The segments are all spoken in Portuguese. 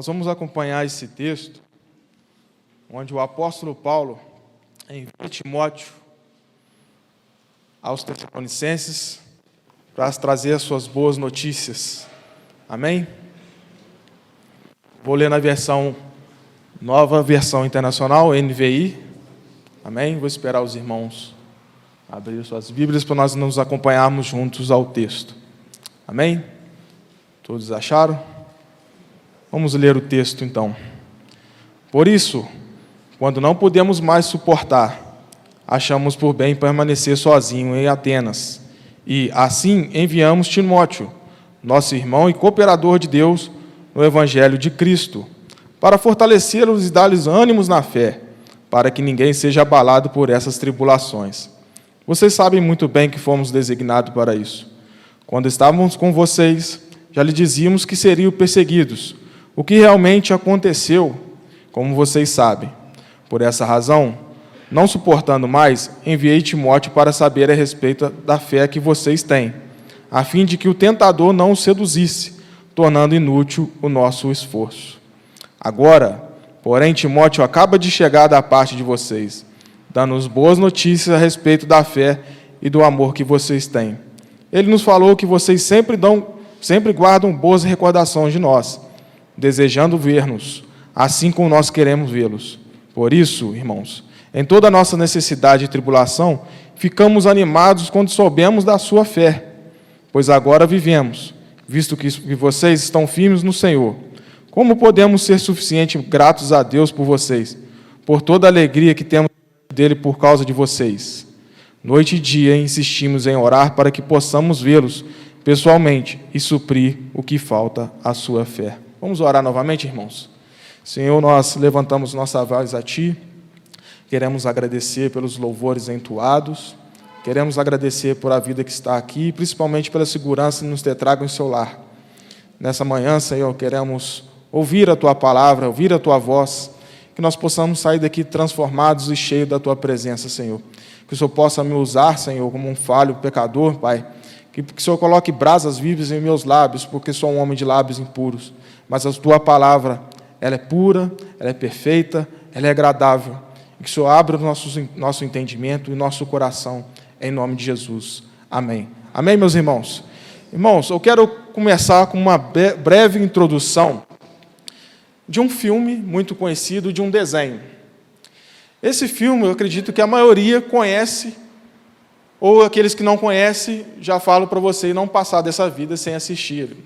Nós vamos acompanhar esse texto, onde o apóstolo Paulo envia Timóteo aos Tessalonicenses para trazer as suas boas notícias. Amém? Vou ler na nova versão internacional, NVI. Amém? Vou esperar os irmãos abrir suas Bíblias para nós nos acompanharmos juntos ao texto. Amém? Todos acharam? Vamos ler o texto, então. Por isso, quando não podemos mais suportar, achamos por bem permanecer sozinho em Atenas. E, assim, enviamos Timóteo, nosso irmão e cooperador de Deus no Evangelho de Cristo, para fortalecê-los e dar-lhes ânimos na fé, para que ninguém seja abalado por essas tribulações. Vocês sabem muito bem que fomos designados para isso. Quando estávamos com vocês, já lhe dizíamos que seriam perseguidos, o que realmente aconteceu, como vocês sabem. Por essa razão, não suportando mais, enviei Timóteo para saber a respeito da fé que vocês têm, a fim de que o tentador não os seduzisse, tornando inútil o nosso esforço. Agora, porém, Timóteo acaba de chegar da parte de vocês, dando-nos boas notícias a respeito da fé e do amor que vocês têm. Ele nos falou que vocês sempre guardam boas recordações de nós, desejando ver-nos, assim como nós queremos vê-los. Por isso, irmãos, em toda a nossa necessidade e tribulação, ficamos animados quando soubemos da sua fé, pois agora vivemos, visto que vocês estão firmes no Senhor. Como podemos ser suficientemente gratos a Deus por vocês, por toda a alegria que temos dele por causa de vocês? Noite e dia insistimos em orar para que possamos vê-los pessoalmente e suprir o que falta à sua fé. Vamos orar novamente, irmãos? Senhor, nós levantamos nossa voz a Ti, queremos agradecer pelos louvores entoados, queremos agradecer por a vida que está aqui, principalmente pela segurança de nos ter trago em seu lar. Nessa manhã, Senhor, queremos ouvir a Tua palavra, ouvir a Tua voz, que nós possamos sair daqui transformados e cheios da Tua presença, Senhor. Que o Senhor possa me usar, Senhor, como um falho pecador, Pai. Que o Senhor coloque brasas vivas em meus lábios, porque sou um homem de lábios impuros. Mas a Tua palavra, ela é pura, ela é perfeita, ela é agradável. E que o Senhor abra o nosso entendimento e nosso coração, em nome de Jesus. Amém. Amém, meus irmãos? Irmãos, eu quero começar com uma breve introdução de um filme muito conhecido, de um desenho. Esse filme, eu acredito que a maioria conhece, ou aqueles que não conhecem, já falo para você não passar dessa vida sem assistir.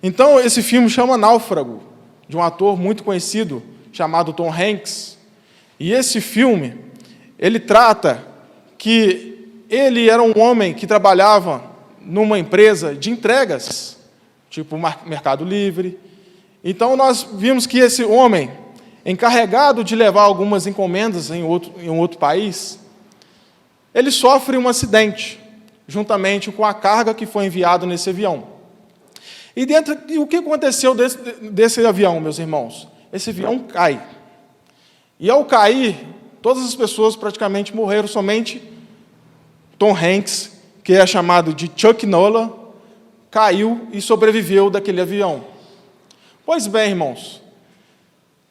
Então, esse filme chama Náufrago, de um ator muito conhecido, chamado Tom Hanks. E esse filme, ele trata que ele era um homem que trabalhava numa empresa de entregas, tipo Mercado Livre. Então, nós vimos que esse homem, encarregado de levar algumas encomendas em outro país, ele sofre um acidente, juntamente com a carga que foi enviada nesse avião. E o que aconteceu desse avião, meus irmãos? Esse avião cai. E ao cair, todas as pessoas praticamente morreram, somente Tom Hanks, que é chamado de Chuck Nolan, caiu e sobreviveu daquele avião. Pois bem, irmãos,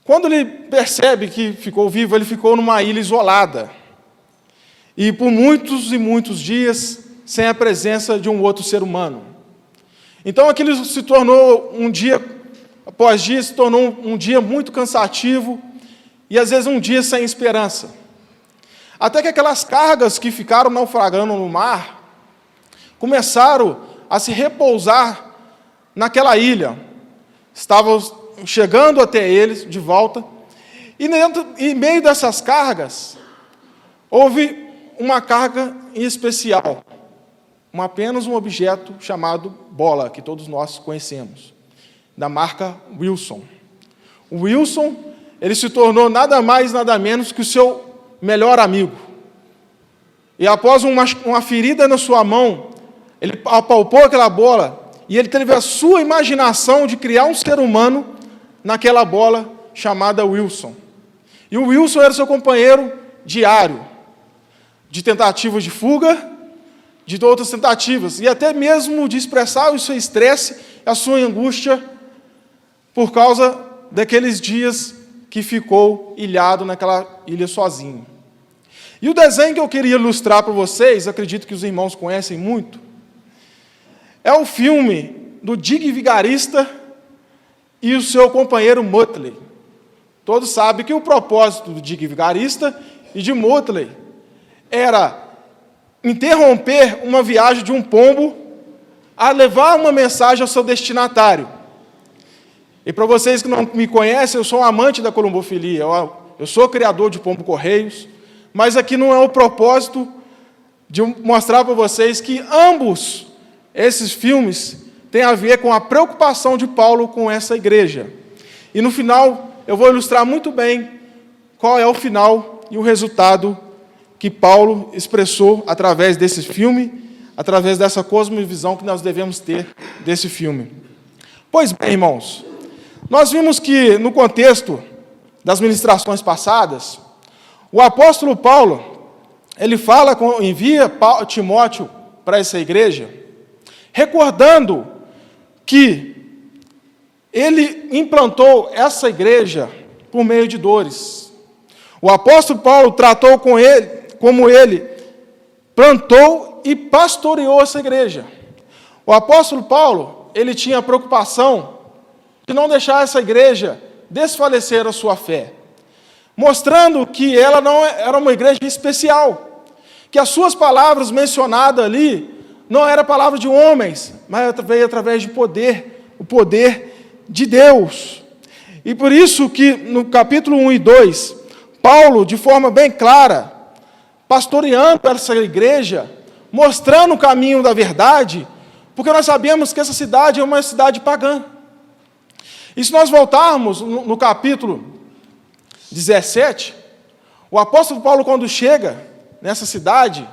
quando ele percebe que ficou vivo, ele ficou numa ilha isolada. E por muitos e muitos dias, sem a presença de um outro ser humano. Então, aquilo se tornou um dia, após dia, se tornou um dia muito cansativo, e às vezes um dia sem esperança. Até que aquelas cargas que ficaram naufragando no mar, começaram a se repousar naquela ilha. Estavam chegando até eles, de volta, e em meio dessas cargas, houve uma carga em especial, apenas um objeto chamado bola, que todos nós conhecemos, da marca Wilson. O Wilson, ele se tornou nada mais, nada menos que o seu melhor amigo. E após uma ferida na sua mão, ele apalpou aquela bola, e ele teve a sua imaginação de criar um ser humano naquela bola chamada Wilson. E o Wilson era seu companheiro diário, de tentativas de fuga, de outras tentativas, e até mesmo de expressar o seu estresse, a sua angústia, por causa daqueles dias que ficou ilhado naquela ilha sozinho. E o desenho que eu queria ilustrar para vocês, acredito que os irmãos conhecem muito, é o filme do Dick Vigarista e o seu companheiro Muttley. Todos sabem que o propósito do Dick Vigarista e de Muttley era interromper uma viagem de um pombo a levar uma mensagem ao seu destinatário. E para vocês que não me conhecem, eu sou um amante da columbofilia, eu sou criador de pombo-correios, mas aqui não é o propósito de mostrar para vocês que ambos esses filmes têm a ver com a preocupação de Paulo com essa igreja. E no final, eu vou ilustrar muito bem qual é o final e o resultado que Paulo expressou através desse filme, através dessa cosmovisão que nós devemos ter desse filme. Pois bem, irmãos, nós vimos que, no contexto das ministrações passadas, o apóstolo Paulo, ele envia Timóteo para essa igreja, recordando que ele implantou essa igreja por meio de dores. O apóstolo Paulo tratou com ele, como ele plantou e pastoreou essa igreja. O apóstolo Paulo, ele tinha a preocupação de não deixar essa igreja desfalecer a sua fé, mostrando que ela não era uma igreja especial, que as suas palavras mencionadas ali não eram palavras de homens, mas veio através de poder, o poder de Deus. E por isso que no capítulo 1 e 2, Paulo, de forma bem clara, pastoreando essa igreja, mostrando o caminho da verdade, porque nós sabemos que essa cidade é uma cidade pagã. E se nós voltarmos no capítulo 17, o apóstolo Paulo, quando chega nessa cidade,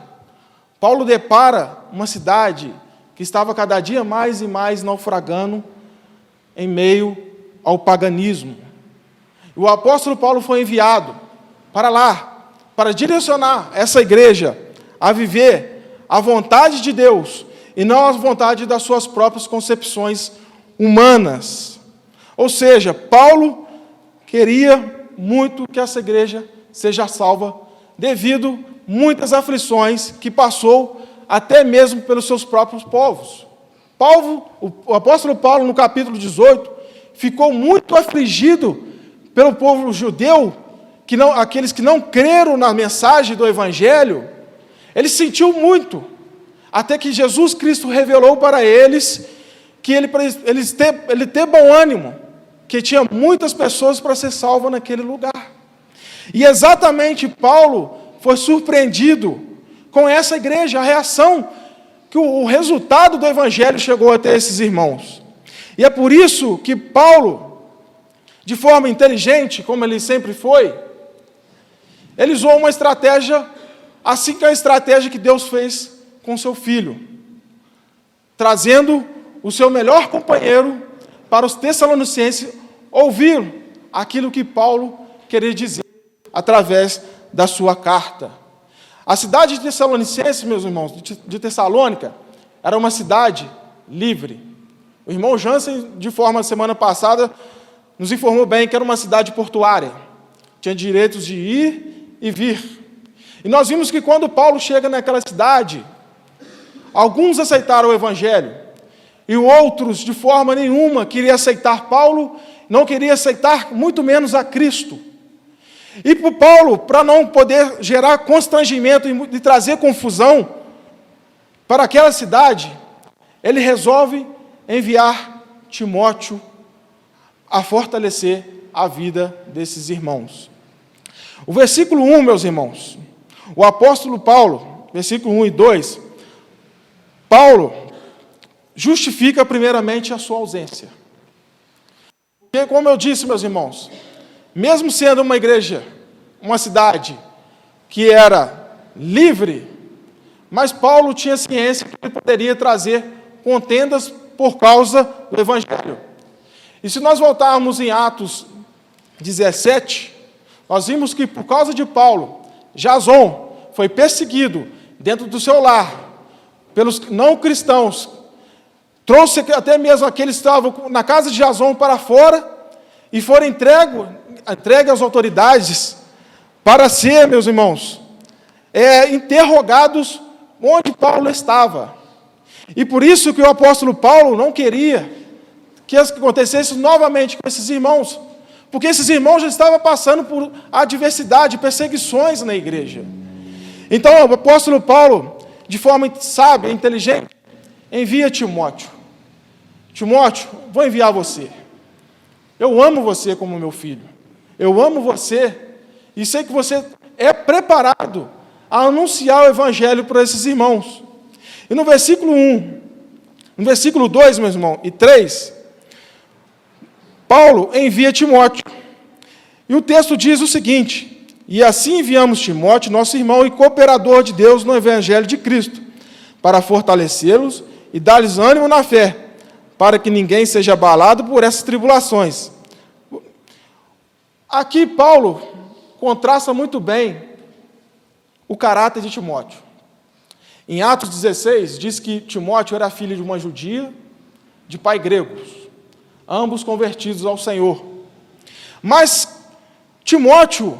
Paulo depara uma cidade que estava cada dia mais e mais naufragando em meio ao paganismo. E o apóstolo Paulo foi enviado para lá, para direcionar essa igreja a viver a vontade de Deus e não a vontade das suas próprias concepções humanas. Ou seja, Paulo queria muito que essa igreja seja salva, devido muitas aflições que passou até mesmo pelos seus próprios povos. O apóstolo Paulo, no capítulo 18, ficou muito afligido pelo povo judeu, aqueles que não creram na mensagem do Evangelho. Ele sentiu muito, até que Jesus Cristo revelou para eles que ele ter bom ânimo, que tinha muitas pessoas para ser salvas naquele lugar. E exatamente Paulo foi surpreendido com essa igreja, a reação, que o resultado do Evangelho chegou até esses irmãos. E é por isso que Paulo, de forma inteligente, como ele sempre foi, ele usou uma estratégia, assim que a estratégia que Deus fez com seu filho, trazendo o seu melhor companheiro para os Tessalonicenses ouvir aquilo que Paulo queria dizer através da sua carta. A cidade de Tessalonicenses, meus irmãos, de Tessalônica, era uma cidade livre. O irmão Jansen, de forma semana passada, nos informou bem que era uma cidade portuária. Tinha direitos de ir e vir. E nós vimos que quando Paulo chega naquela cidade, alguns aceitaram o Evangelho, e outros, de forma nenhuma, queriam aceitar Paulo, não queriam aceitar muito menos a Cristo. E para Paulo, para não poder gerar constrangimento e trazer confusão para aquela cidade, ele resolve enviar Timóteo a fortalecer a vida desses irmãos. O versículo 1, meus irmãos, o apóstolo Paulo, versículo 1 e 2, Paulo justifica primeiramente a sua ausência. Porque, como eu disse, meus irmãos, mesmo sendo uma igreja, uma cidade que era livre, mas Paulo tinha ciência que ele poderia trazer contendas por causa do Evangelho. E se nós voltarmos em Atos 17, nós vimos que por causa de Paulo, Jason foi perseguido dentro do seu lar pelos não cristãos, trouxe até mesmo aqueles que estavam na casa de Jason para fora, e foram entregues às autoridades para ser, meus irmãos, interrogados onde Paulo estava. E por isso que o apóstolo Paulo não queria que acontecesse novamente com esses irmãos, porque esses irmãos já estavam passando por adversidade, perseguições na igreja. Então o apóstolo Paulo, de forma sábia e inteligente, envia Timóteo. Timóteo, vou enviar você. Eu amo você como meu filho. Eu amo você e sei que você é preparado a anunciar o evangelho para esses irmãos. E no versículo 1, no versículo 2, meu irmão, e 3, Paulo envia Timóteo. E o texto diz o seguinte: e assim enviamos Timóteo, nosso irmão e cooperador de Deus no evangelho de Cristo, para fortalecê-los e dar-lhes ânimo na fé, para que ninguém seja abalado por essas tribulações. Aqui Paulo contrasta muito bem o caráter de Timóteo. Em Atos 16, diz que Timóteo era filho de uma judia, de pai gregos, ambos convertidos ao Senhor. Mas Timóteo,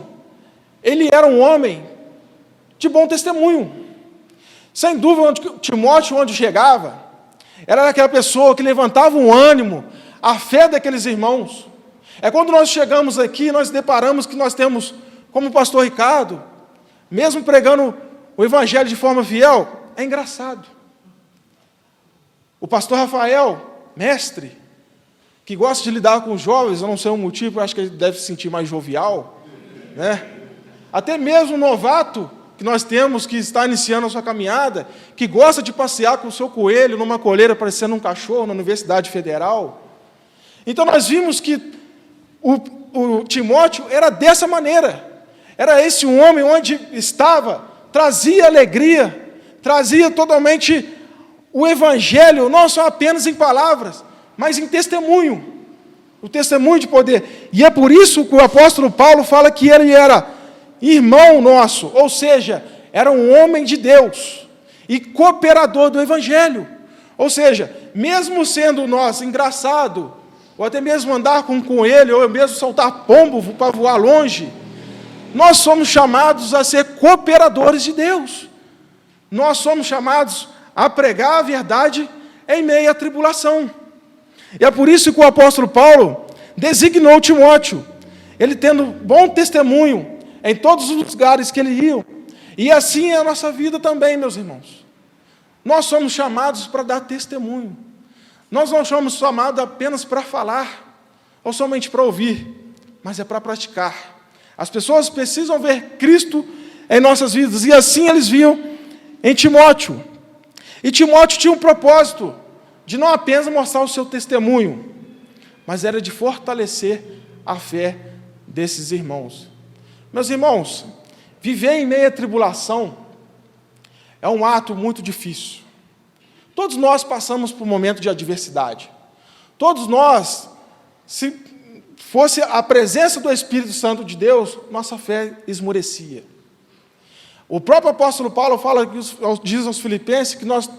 ele era um homem de bom testemunho. Sem dúvida, Timóteo, onde chegava, era aquela pessoa que levantava um ânimo, a fé daqueles irmãos. É quando nós chegamos aqui, nós deparamos que nós temos, como o pastor Ricardo, mesmo pregando o evangelho de forma fiel, é engraçado. O pastor Rafael, mestre, que gosta de lidar com os jovens, eu não sei o motivo, eu acho que ele deve se sentir mais jovial, né? Até mesmo o novato que nós temos, que está iniciando a sua caminhada, que gosta de passear com o seu coelho numa coleira parecendo um cachorro na Universidade Federal. Então nós vimos que o Timóteo era dessa maneira. Era esse um homem onde estava, trazia alegria, trazia totalmente o evangelho, não só apenas em palavras, mas em testemunho. O testemunho de poder. E é por isso que o apóstolo Paulo fala que ele era irmão nosso, ou seja, era um homem de Deus e cooperador do evangelho. Ou seja, mesmo sendo nós engraçado, ou até mesmo andar com um coelho, ou mesmo soltar pombo para voar longe, nós somos chamados a ser cooperadores de Deus. Nós somos chamados a pregar a verdade em meio à tribulação. E é por isso que o apóstolo Paulo designou Timóteo, ele tendo bom testemunho em todos os lugares que ele ia. E assim é a nossa vida também, meus irmãos. Nós somos chamados para dar testemunho. Nós não somos chamados apenas para falar, ou somente para ouvir, mas é para praticar. As pessoas precisam ver Cristo em nossas vidas, e assim eles viam em Timóteo. E Timóteo tinha um propósito, de não apenas mostrar o seu testemunho, mas era de fortalecer a fé desses irmãos. Meus irmãos, viver em meio à tribulação é um ato muito difícil. Todos nós passamos por um momento de adversidade. Todos nós, se fosse a presença do Espírito Santo de Deus, nossa fé esmorecia. O próprio apóstolo Paulo diz aos Filipenses que nós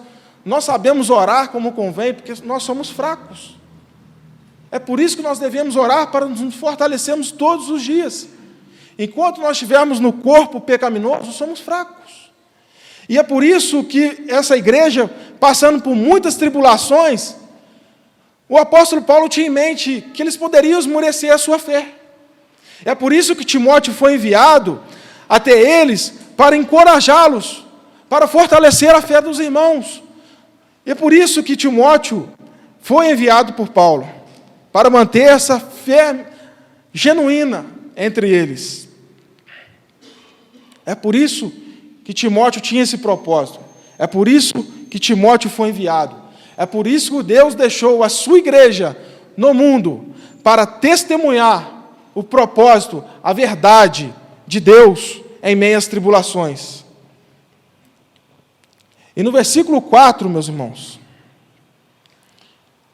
sabemos orar como convém, porque nós somos fracos. É por isso que nós devemos orar, para nos fortalecermos todos os dias. Enquanto nós estivermos no corpo pecaminoso, somos fracos. E é por isso que essa igreja, passando por muitas tribulações, o apóstolo Paulo tinha em mente que eles poderiam esmorecer a sua fé. É por isso que Timóteo foi enviado até eles para encorajá-los, para fortalecer a fé dos irmãos. E é por isso que Timóteo foi enviado por Paulo, para manter essa fé genuína entre eles. É por isso que Timóteo tinha esse propósito. É por isso que Timóteo foi enviado. É por isso que Deus deixou a sua igreja no mundo, para testemunhar o propósito, a verdade de Deus em meio às tribulações. E no versículo 4, meus irmãos,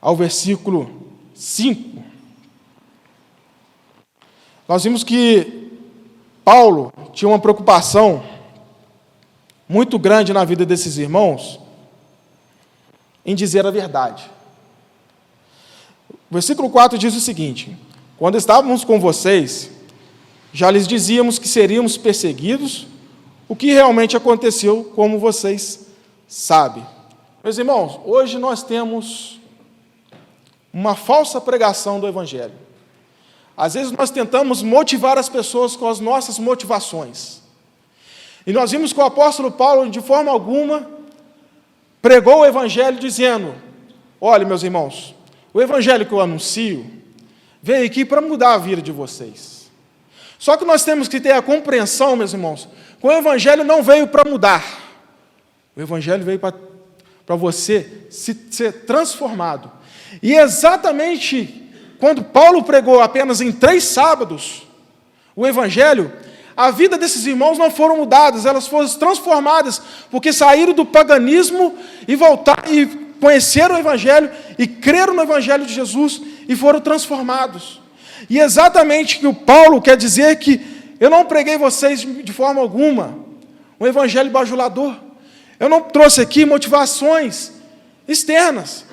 ao versículo 5, nós vimos que Paulo tinha uma preocupação muito grande na vida desses irmãos em dizer a verdade. O versículo 4 diz o seguinte: quando estávamos com vocês, já lhes dizíamos que seríamos perseguidos, o que realmente aconteceu, como vocês sabem. Meus irmãos, hoje nós temos uma falsa pregação do Evangelho. Às vezes nós tentamos motivar as pessoas com as nossas motivações. E nós vimos que o apóstolo Paulo, de forma alguma, pregou o Evangelho dizendo: olha, meus irmãos, o Evangelho que eu anuncio veio aqui para mudar a vida de vocês. Só que nós temos que ter a compreensão, meus irmãos, que o Evangelho não veio para mudar. O Evangelho veio para você ser transformado. E exatamente quando Paulo pregou apenas em 3 sábados o Evangelho, a vida desses irmãos não foram mudadas, elas foram transformadas, porque saíram do paganismo e voltaram e conheceram o Evangelho e creram no Evangelho de Jesus e foram transformados. E exatamente o que o Paulo quer dizer é que eu não preguei vocês de forma alguma um Evangelho bajulador. Eu não trouxe aqui motivações externas.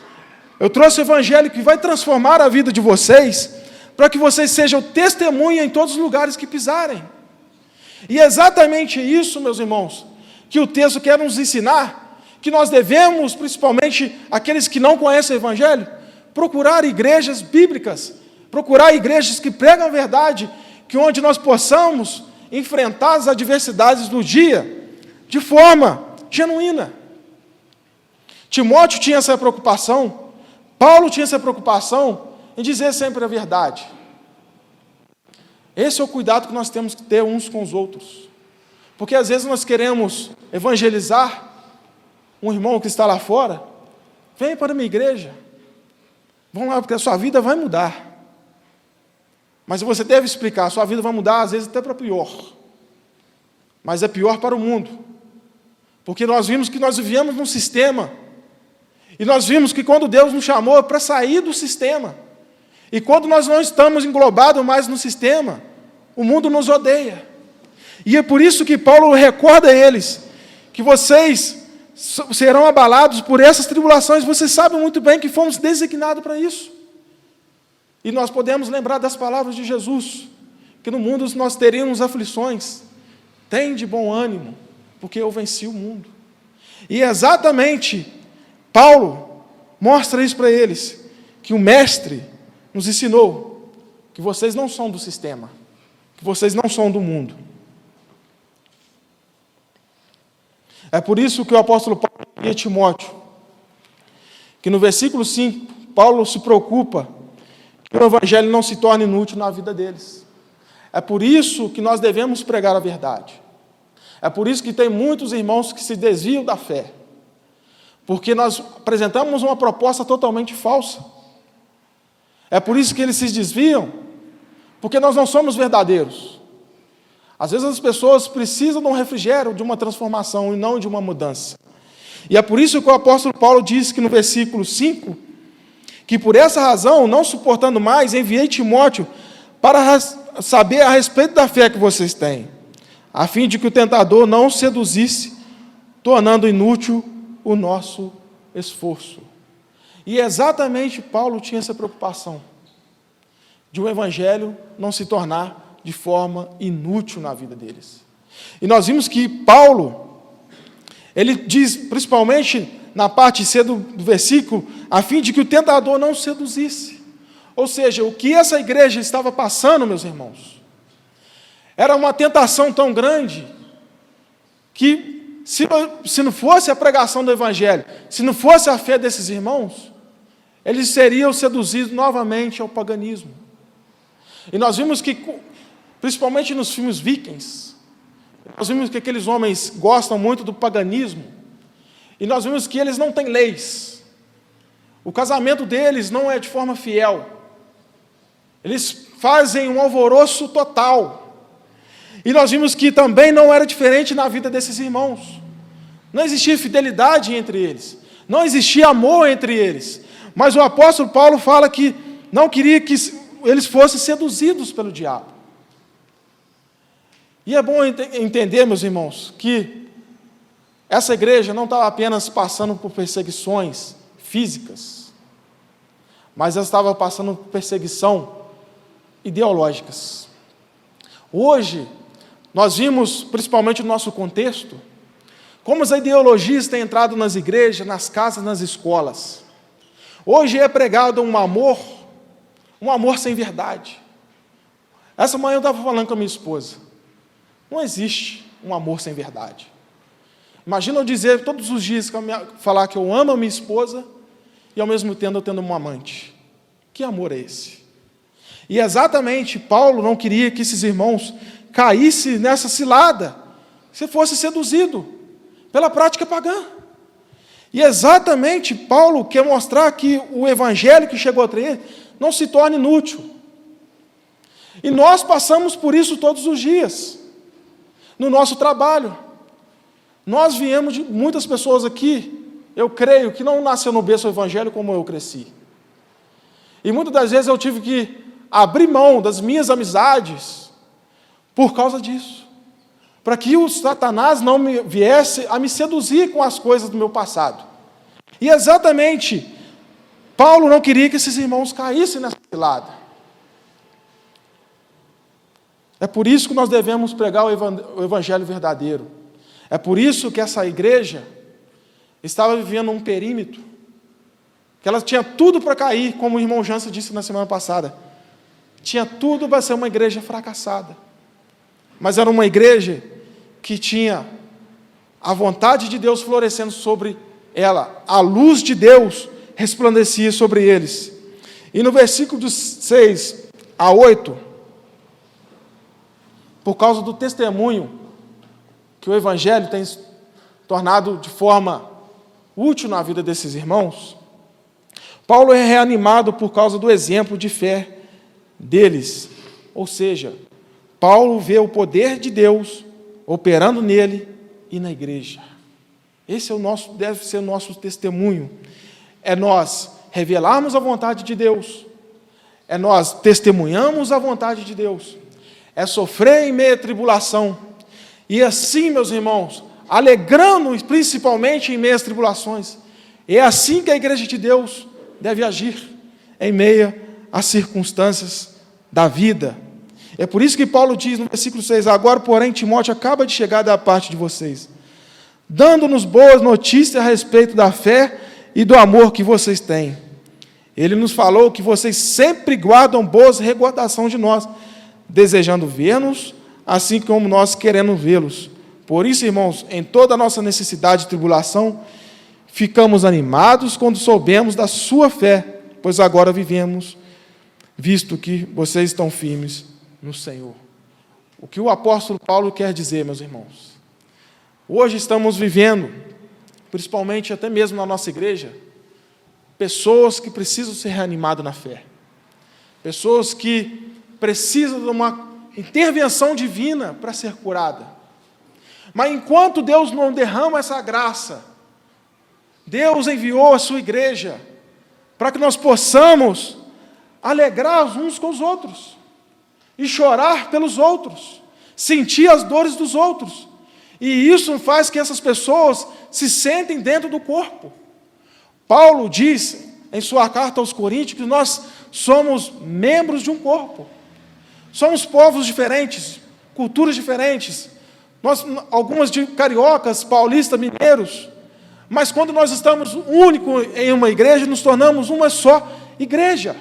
Eu trouxe o Evangelho que vai transformar a vida de vocês, para que vocês sejam testemunha em todos os lugares que pisarem. E é exatamente isso, meus irmãos, que o texto quer nos ensinar, que nós devemos, principalmente aqueles que não conhecem o Evangelho, procurar igrejas bíblicas, procurar igrejas que pregam a verdade, que onde nós possamos enfrentar as adversidades do dia de forma genuína. Timóteo tinha essa preocupação, Paulo tinha essa preocupação em dizer sempre a verdade. Esse é o cuidado que nós temos que ter uns com os outros. Porque às vezes nós queremos evangelizar um irmão que está lá fora. Vem para a minha igreja. Vamos lá, porque a sua vida vai mudar. Mas você deve explicar, a sua vida vai mudar, às vezes até para pior. Mas é pior para o mundo. Porque nós vimos que nós vivíamos num sistema. E nós vimos que quando Deus nos chamou é para sair do sistema. E quando nós não estamos englobados mais no sistema, o mundo nos odeia. E é por isso que Paulo recorda a eles que vocês serão abalados por essas tribulações. Vocês sabem muito bem que fomos designados para isso. E nós podemos lembrar das palavras de Jesus, que no mundo nós teríamos aflições. Tem de bom ânimo, porque eu venci o mundo. E exatamente Paulo mostra isso para eles, que o Mestre nos ensinou que vocês não são do sistema, que vocês não são do mundo. É por isso que o apóstolo Paulo diz a Timóteo, que no versículo 5, Paulo se preocupa que o Evangelho não se torne inútil na vida deles. É por isso que nós devemos pregar a verdade. É por isso que tem muitos irmãos que se desviam da fé, porque nós apresentamos uma proposta totalmente falsa. É por isso que eles se desviam, porque nós não somos verdadeiros. Às vezes as pessoas precisam de um refrigério, de uma transformação, e não de uma mudança. E é por isso que o apóstolo Paulo diz que no versículo 5, que por essa razão, não suportando mais, enviei Timóteo para saber a respeito da fé que vocês têm, a fim de que o tentador não os seduzisse, tornando inútil o nosso esforço. E exatamente Paulo tinha essa preocupação, de o Evangelho não se tornar de forma inútil na vida deles. E nós vimos que Paulo, ele diz, principalmente na parte C do versículo, a fim de que o tentador não os seduzisse. Ou seja, o que essa igreja estava passando, meus irmãos, era uma tentação tão grande, que se não fosse a pregação do Evangelho, se não fosse a fé desses irmãos, eles seriam seduzidos novamente ao paganismo. E nós vimos que, principalmente nos filmes vikings, nós vimos que aqueles homens gostam muito do paganismo, e nós vimos que eles não têm leis. O casamento deles não é de forma fiel. Eles fazem um alvoroço total. E nós vimos que também não era diferente na vida desses irmãos. Não existia fidelidade entre eles. Não existia amor entre eles. Mas o apóstolo Paulo fala que não queria que eles fossem seduzidos pelo diabo. E é bom entender, meus irmãos, que essa igreja não estava apenas passando por perseguições físicas, mas ela estava passando por perseguição ideológicas. Hoje, nós vimos, principalmente no nosso contexto, como as ideologias têm entrado nas igrejas, nas casas, nas escolas. Hoje é pregado um amor sem verdade. Essa manhã eu estava falando com a minha esposa. Não existe um amor sem verdade. Imagina eu dizer todos os dias, falar que eu amo a minha esposa e ao mesmo tempo eu tendo um amante. Que amor é esse? E exatamente Paulo não queria que esses irmãos caíssem nessa cilada, se fosse seduzido pela prática pagã. E exatamente Paulo quer mostrar que o evangelho que chegou até ele não se torne inútil. E nós passamos por isso todos os dias, no nosso trabalho. Nós viemos de muitas pessoas aqui, eu creio, que não nasceu no berço do evangelho como eu cresci. E muitas das vezes eu tive que abrir mão das minhas amizades por causa disso, para que o Satanás não viesse a me seduzir com as coisas do meu passado. E exatamente, Paulo não queria que esses irmãos caíssem nessa cilada. É por isso que nós devemos pregar o evangelho verdadeiro. É por isso que essa igreja estava vivendo um perímetro, que ela tinha tudo para cair, como o irmão Jansen disse na semana passada. Tinha tudo para ser uma igreja fracassada. Mas era uma igreja que tinha a vontade de Deus florescendo sobre ela. A luz de Deus resplandecia sobre eles. E no versículo 6 a 8, por causa do testemunho que o evangelho tem tornado de forma útil na vida desses irmãos, Paulo é reanimado por causa do exemplo de fé deles. Ou seja, Paulo vê o poder de Deus operando nele e na igreja. Esse deve ser o nosso testemunho. É nós revelarmos a vontade de Deus. É nós testemunhamos a vontade de Deus. É sofrer em meio à tribulação. E assim, meus irmãos, alegrando principalmente em meio às tribulações. É assim que a igreja de Deus deve agir em meio às circunstâncias da vida. É por isso que Paulo diz no versículo 6, agora, porém, Timóteo acaba de chegar da parte de vocês, dando-nos boas notícias a respeito da fé e do amor que vocês têm. Ele nos falou que vocês sempre guardam boas recordações de nós, desejando ver-nos, assim como nós queremos vê-los. Por isso, irmãos, em toda a nossa necessidade e tribulação, ficamos animados quando soubemos da sua fé, pois agora vivemos, visto que vocês estão firmes no Senhor. O que o apóstolo Paulo quer dizer, meus irmãos? Hoje estamos vivendo, principalmente até mesmo na nossa igreja, pessoas que precisam ser reanimadas na fé. Pessoas que precisam de uma intervenção divina para ser curada. Mas enquanto Deus não derrama essa graça, Deus enviou a sua igreja para que nós possamos alegrar uns com os outros e chorar pelos outros, sentir as dores dos outros. E isso faz que essas pessoas se sentem dentro do corpo. Paulo diz em sua carta aos Coríntios que nós somos membros de um corpo. Somos povos diferentes, culturas diferentes. Nós, algumas de cariocas, paulistas, mineiros. Mas quando nós estamos únicos em uma igreja, nos tornamos uma só igreja.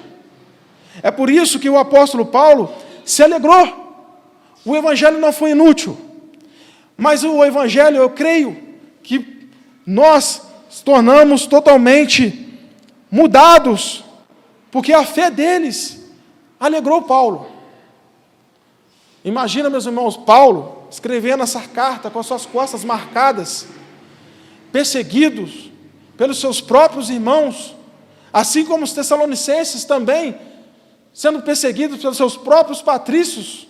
É por isso que o apóstolo Paulo se alegrou. O evangelho não foi inútil. Mas o evangelho, eu creio, que nós nos tornamos totalmente mudados, porque a fé deles alegrou Paulo. Imagina, meus irmãos, Paulo escrevendo essa carta com as suas costas marcadas, perseguidos pelos seus próprios irmãos, assim como os tessalonicenses também, sendo perseguidos pelos seus próprios patrícios.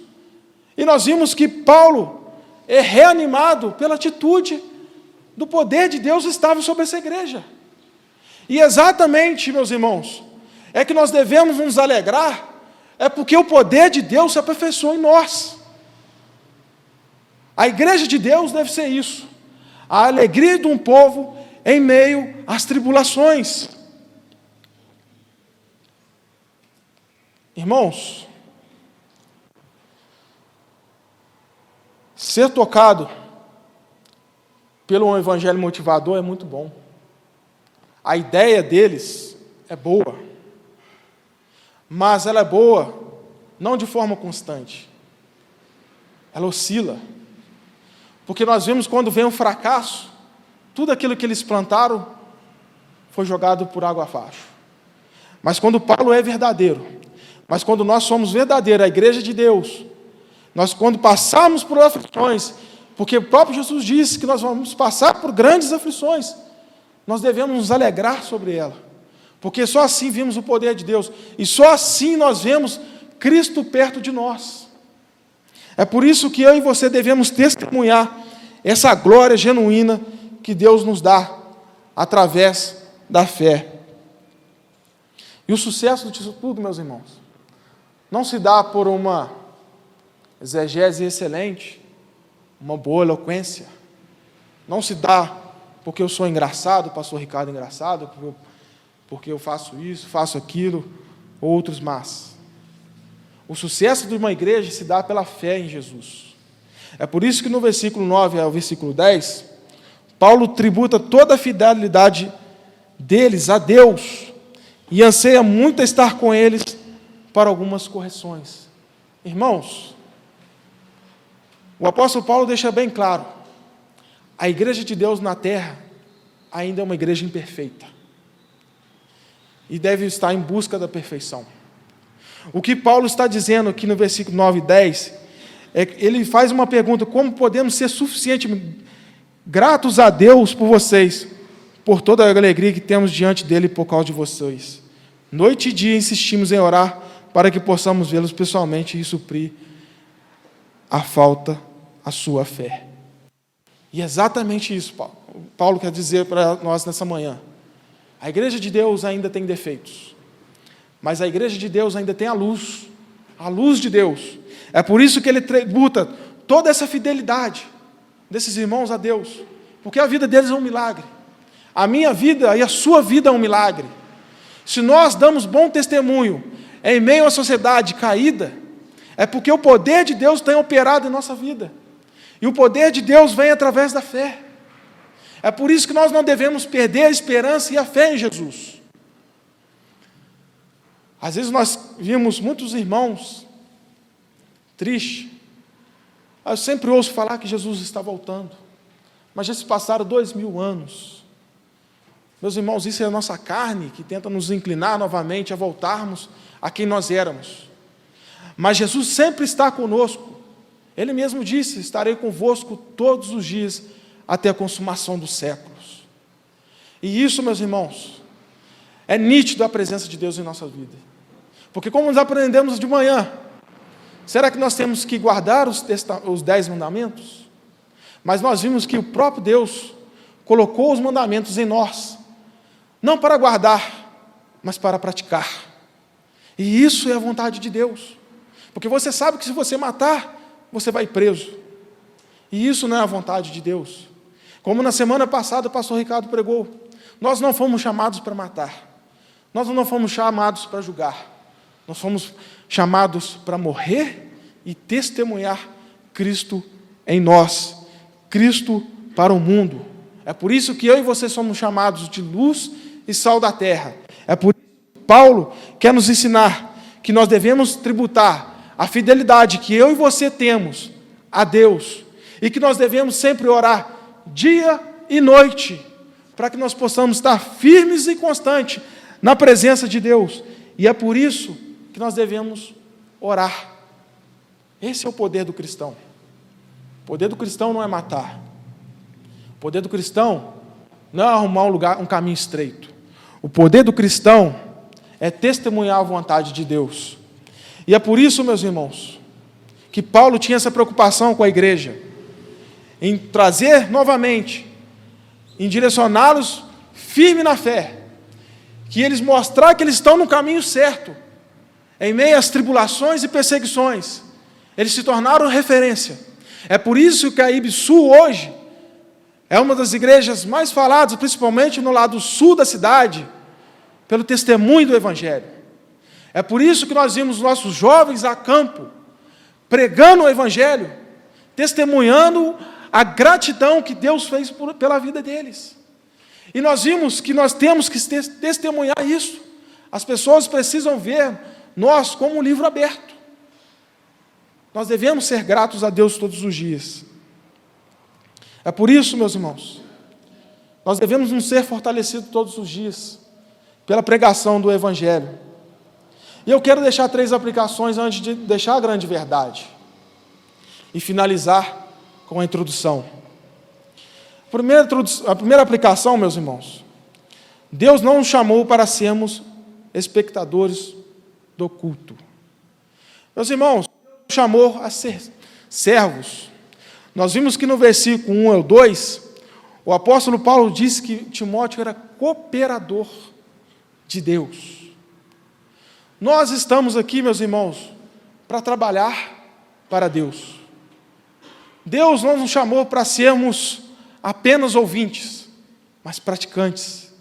E nós vimos que Paulo é reanimado pela atitude do poder de Deus estava sobre essa igreja. E exatamente, meus irmãos, é que nós devemos nos alegrar, é porque o poder de Deus se aperfeiçoa em nós. A igreja de Deus deve ser isso, a alegria de um povo em meio às tribulações. Irmãos, Ser tocado pelo evangelho motivador é muito bom. A ideia deles é boa, mas ela é boa não de forma constante. Ela oscila. Porque nós vemos quando vem um fracasso, tudo aquilo que eles plantaram foi jogado por água abaixo. Mas quando Paulo é verdadeiro, mas quando nós somos verdadeiros, a igreja de Deus, nós quando passarmos por aflições, porque o próprio Jesus disse que nós vamos passar por grandes aflições, nós devemos nos alegrar sobre ela, porque só assim vimos o poder de Deus, e só assim nós vemos Cristo perto de nós. É por isso que eu e você devemos testemunhar essa glória genuína que Deus nos dá através da fé. E o sucesso disso tudo, meus irmãos, não se dá por uma exegese excelente, uma boa eloquência, não se dá porque eu sou engraçado, o pastor Ricardo é engraçado, porque eu faço isso, faço aquilo, outros mas. O sucesso de uma igreja se dá pela fé em Jesus. É por isso que no versículo 9 ao versículo 10, Paulo tributa toda a fidelidade deles a Deus e anseia muito estar com eles para algumas correções. Irmãos, o apóstolo Paulo deixa bem claro, a igreja de Deus na terra ainda é uma igreja imperfeita e deve estar em busca da perfeição. O que Paulo está dizendo aqui no versículo 9 e 10, ele faz uma pergunta: como podemos ser suficientemente gratos a Deus por vocês, por toda a alegria que temos diante dele por causa de vocês? Noite e dia insistimos em orar para que possamos vê-los pessoalmente e suprir a falta à sua fé. E é exatamente isso, Paulo quer dizer para nós nessa manhã. A igreja de Deus ainda tem defeitos, mas a igreja de Deus ainda tem a luz de Deus. É por isso que ele tributa toda essa fidelidade desses irmãos a Deus, porque a vida deles é um milagre. A minha vida e a sua vida é um milagre. Se nós damos bom testemunho em meio à sociedade caída, é porque o poder de Deus tem operado em nossa vida. E o poder de Deus vem através da fé. É por isso que nós não devemos perder a esperança e a fé em Jesus. Às vezes nós vimos muitos irmãos tristes. Eu sempre ouço falar que Jesus está voltando, mas já se passaram 2000 anos. Meus irmãos, isso é a nossa carne que tenta nos inclinar novamente a voltarmos a quem nós éramos. Mas Jesus sempre está conosco. Ele mesmo disse: estarei convosco todos os dias até a consumação dos séculos. E isso, meus irmãos, é nítido a presença de Deus em nossa vida. Porque como nós aprendemos de manhã, será que nós temos que guardar os 10 mandamentos? Mas nós vimos que o próprio Deus colocou os mandamentos em nós, não para guardar, mas para praticar. E isso é a vontade de Deus. Porque você sabe que se você matar, você vai preso. E isso não é a vontade de Deus. Como na semana passada o pastor Ricardo pregou, nós não fomos chamados para matar. Nós não fomos chamados para julgar. Nós fomos chamados para morrer e testemunhar Cristo em nós. Cristo para o mundo. É por isso que eu e você somos chamados de luz e sal da terra. É por isso que Paulo quer nos ensinar que nós devemos tributar a fidelidade que eu e você temos a Deus, e que nós devemos sempre orar dia e noite, para que nós possamos estar firmes e constantes na presença de Deus. E é por isso que nós devemos orar. Esse é o poder do cristão. O poder do cristão não é matar. O poder do cristão não é arrumar um caminho estreito. O poder do cristão é testemunhar a vontade de Deus. E é por isso, meus irmãos, que Paulo tinha essa preocupação com a igreja, em trazer novamente, em direcioná-los firme na fé, que eles mostrar que eles estão no caminho certo, em meio às tribulações e perseguições, eles se tornaram referência. É por isso que a IBSU hoje é uma das igrejas mais faladas, principalmente no lado sul da cidade, pelo testemunho do Evangelho. É por isso que nós vimos nossos jovens a campo, pregando o Evangelho, testemunhando a gratidão que Deus fez pela vida deles. E nós vimos que nós temos que testemunhar isso. As pessoas precisam ver nós como um livro aberto. Nós devemos ser gratos a Deus todos os dias. É por isso, meus irmãos, nós devemos nos ser fortalecidos todos os dias pela pregação do Evangelho. E eu quero deixar 3 aplicações antes de deixar a grande verdade e finalizar com a introdução. A primeira aplicação, meus irmãos, Deus não nos chamou para sermos espectadores do culto. Meus irmãos, Deus nos chamou a ser servos. Nós vimos que no versículo 1 ao 2, o apóstolo Paulo disse que Timóteo era cooperador de Deus. Nós estamos aqui, meus irmãos, para trabalhar para Deus. Deus não nos chamou para sermos apenas ouvintes, mas praticantes.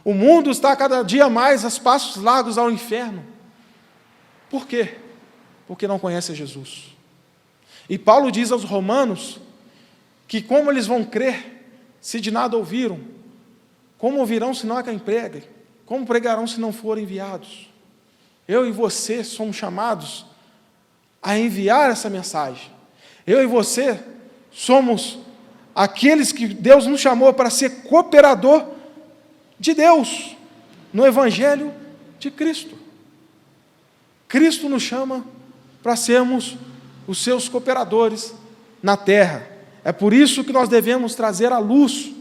O mundo está cada dia mais a passos largos ao inferno. Por quê? Porque não conhece Jesus. E Paulo diz aos romanos que como eles vão crer se de nada ouviram? Como ouvirão se não há quem pregue? Como pregarão se não forem enviados? Eu e você somos chamados a enviar essa mensagem. Eu e você somos aqueles que Deus nos chamou para ser cooperador de Deus no Evangelho de Cristo. Cristo nos chama para sermos os seus cooperadores na terra. É por isso que nós devemos trazer a luz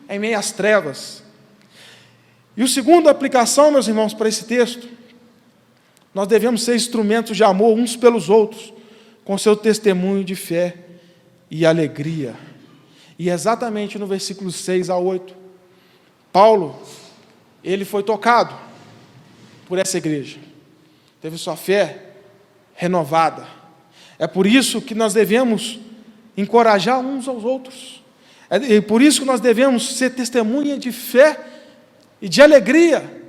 em meio às trevas. E a segunda aplicação, meus irmãos, para esse texto, nós devemos ser instrumentos de amor uns pelos outros, com seu testemunho de fé e alegria. E exatamente no versículo 6 a 8, Paulo, ele foi tocado por essa igreja, teve sua fé renovada. É por isso que nós devemos encorajar uns aos outros. É por isso que nós devemos ser testemunha de fé e de alegria.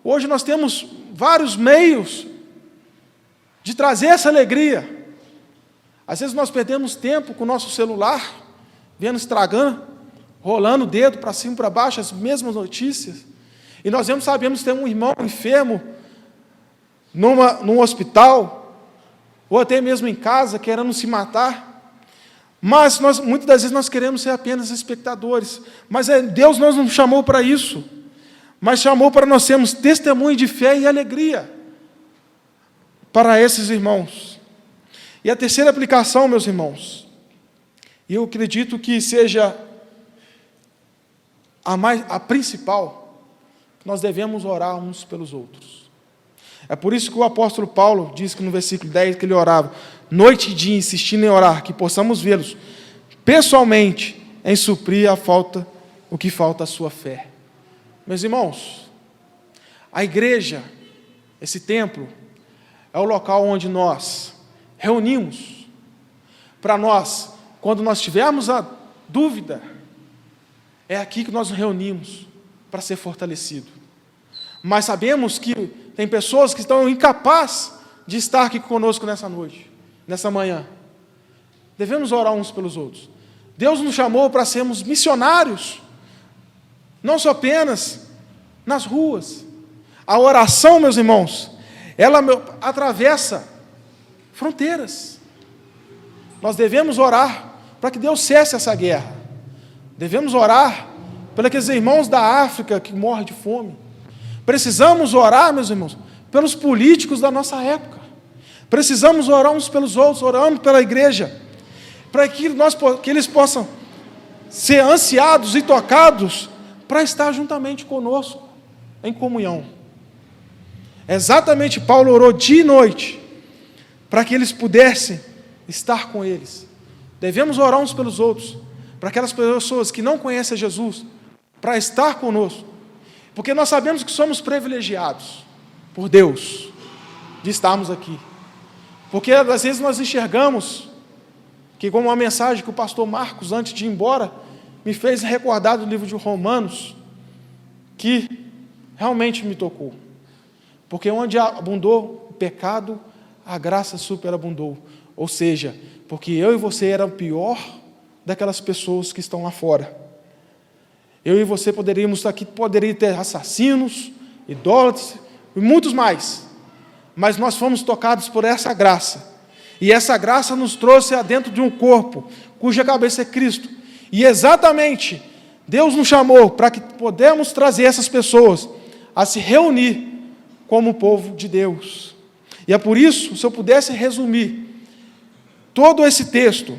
Hoje nós temos vários meios de trazer essa alegria. Às vezes nós perdemos tempo com o nosso celular, vendo Instagram, rolando o dedo para cima e para baixo, as mesmas notícias. E nós sabemos que tem um irmão enfermo num hospital, ou até mesmo em casa, querendo se matar. Mas muitas das vezes nós queremos ser apenas espectadores. Mas Deus não nos chamou para isso, mas chamou para nós sermos testemunho de fé e alegria para esses irmãos. E a terceira aplicação, meus irmãos, e eu acredito que seja a principal, nós devemos orar uns pelos outros. É por isso que o apóstolo Paulo diz que no versículo 10 que ele orava noite e dia, insistindo em orar, que possamos vê-los pessoalmente em suprir o que falta à sua fé. Meus irmãos, a igreja, esse templo, é o local onde nós reunimos para nós, quando nós tivermos a dúvida, é aqui que nós nos reunimos para ser fortalecido. Mas sabemos que tem pessoas que estão incapazes de estar aqui conosco nessa noite, nessa manhã. Devemos orar uns pelos outros. Deus nos chamou para sermos missionários, não só apenas nas ruas. A oração, meus irmãos, ela atravessa fronteiras. Nós devemos orar para que Deus cesse essa guerra. Devemos orar pelos aqueles irmãos da África que morrem de fome. Precisamos orar, meus irmãos, pelos políticos da nossa época. Precisamos orar uns pelos outros, orando pela igreja, para que eles possam ser ansiados e tocados para estar juntamente conosco, em comunhão. Exatamente, Paulo orou dia e noite, para que eles pudessem estar com eles. Devemos orar uns pelos outros, para aquelas pessoas que não conhecem Jesus, para estar conosco, porque nós sabemos que somos privilegiados por Deus, de estarmos aqui, porque às vezes nós enxergamos, que como uma mensagem que o pastor Marcos, antes de ir embora, me fez recordar do livro de Romanos, que realmente me tocou, porque onde abundou o pecado, a graça superabundou. Ou seja, porque eu e você era o pior daquelas pessoas que estão lá fora. Eu e você poderíamos estar aqui, poderia ter assassinos, idólatras e muitos mais. Mas nós fomos tocados por essa graça. E essa graça nos trouxe dentro de um corpo, cuja cabeça é Cristo. E exatamente, Deus nos chamou para que pudéssemos trazer essas pessoas a se reunir como povo de Deus. E é por isso, se eu pudesse resumir todo esse texto,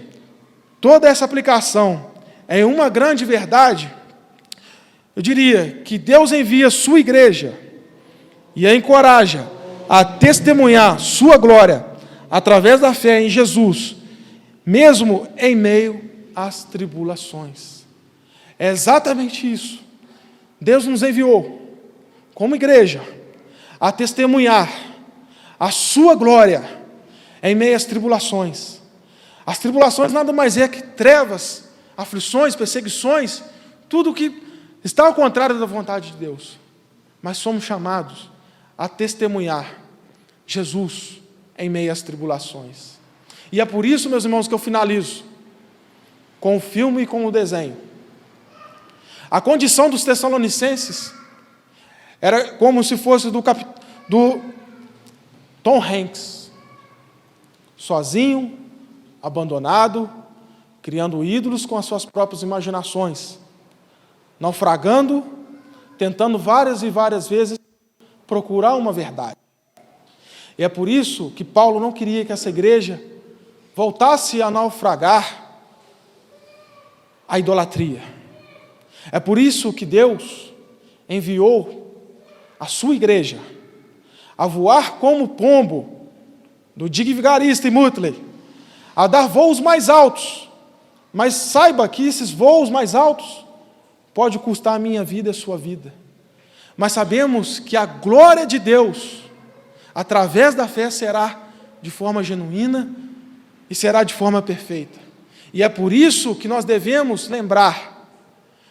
toda essa aplicação em uma grande verdade, eu diria que Deus envia sua igreja e a encoraja a testemunhar sua glória através da fé em Jesus, mesmo em meio às tribulações. É exatamente isso. Deus nos enviou, como igreja, a testemunhar a sua glória em meio às tribulações. As tribulações nada mais é que trevas, aflições, perseguições, tudo que está ao contrário da vontade de Deus. Mas somos chamados a testemunhar Jesus em meio às tribulações. E é por isso, meus irmãos, que eu finalizo com o filme e com o desenho. A condição dos Tessalonicenses era como se fosse do Tom Hanks, sozinho, abandonado, criando ídolos com as suas próprias imaginações, naufragando, tentando várias e várias vezes procurar uma verdade. E é por isso que Paulo não queria que essa igreja voltasse a naufragar a idolatria. É por isso que Deus enviou a sua igreja a voar como pombo do Dig Vigarista e Mutley, a dar voos mais altos. Mas saiba que esses voos mais altos pode custar a minha vida e a sua vida. Mas sabemos que a glória de Deus, através da fé, será de forma genuína e será de forma perfeita. E é por isso que nós devemos lembrar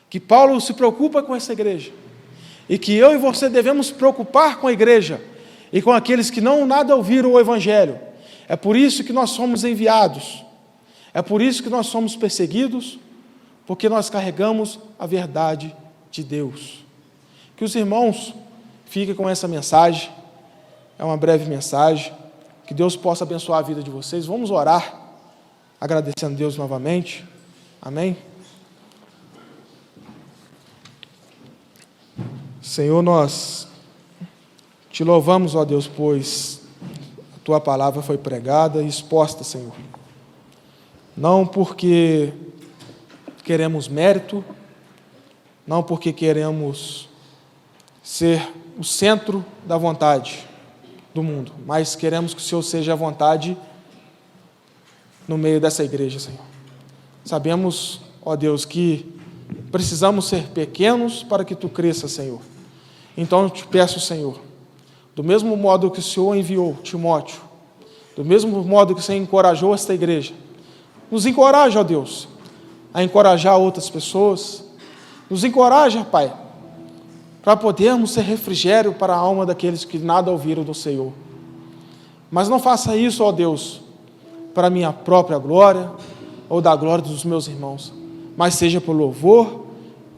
que Paulo se preocupa com essa igreja, e que eu e você devemos preocupar com a igreja e com aqueles que não nada ouviram o Evangelho. É por isso que nós somos enviados, é por isso que nós somos perseguidos, porque nós carregamos a verdade de Deus. Que os irmãos fiquem com essa mensagem, é uma breve mensagem, que Deus possa abençoar a vida de vocês. Vamos orar, agradecendo a Deus novamente. Amém? Senhor, nós te louvamos, ó Deus, pois a tua palavra foi pregada e exposta, Senhor. Não porque queremos mérito, não porque queremos ser o centro da vontade do mundo, mas queremos que o Senhor seja a vontade no meio dessa igreja, Senhor. Sabemos, ó Deus, que precisamos ser pequenos para que tu cresça, Senhor. Então eu te peço, Senhor, do mesmo modo que o Senhor enviou Timóteo, do mesmo modo que o Senhor encorajou esta igreja, nos encoraja, ó Deus, a encorajar outras pessoas, nos encoraja, Pai, para podermos ser refrigério para a alma daqueles que nada ouviram do Senhor. Mas não faça isso, ó Deus, para a minha própria glória, ou da glória dos meus irmãos, mas seja por louvor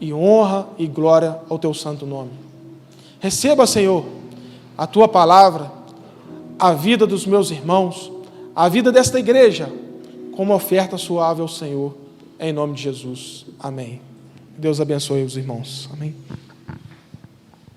e honra e glória ao teu santo nome. Receba, Senhor, a tua palavra, a vida dos meus irmãos, a vida desta igreja, como oferta suave ao Senhor, em nome de Jesus. Amém. Deus abençoe os irmãos. Amém.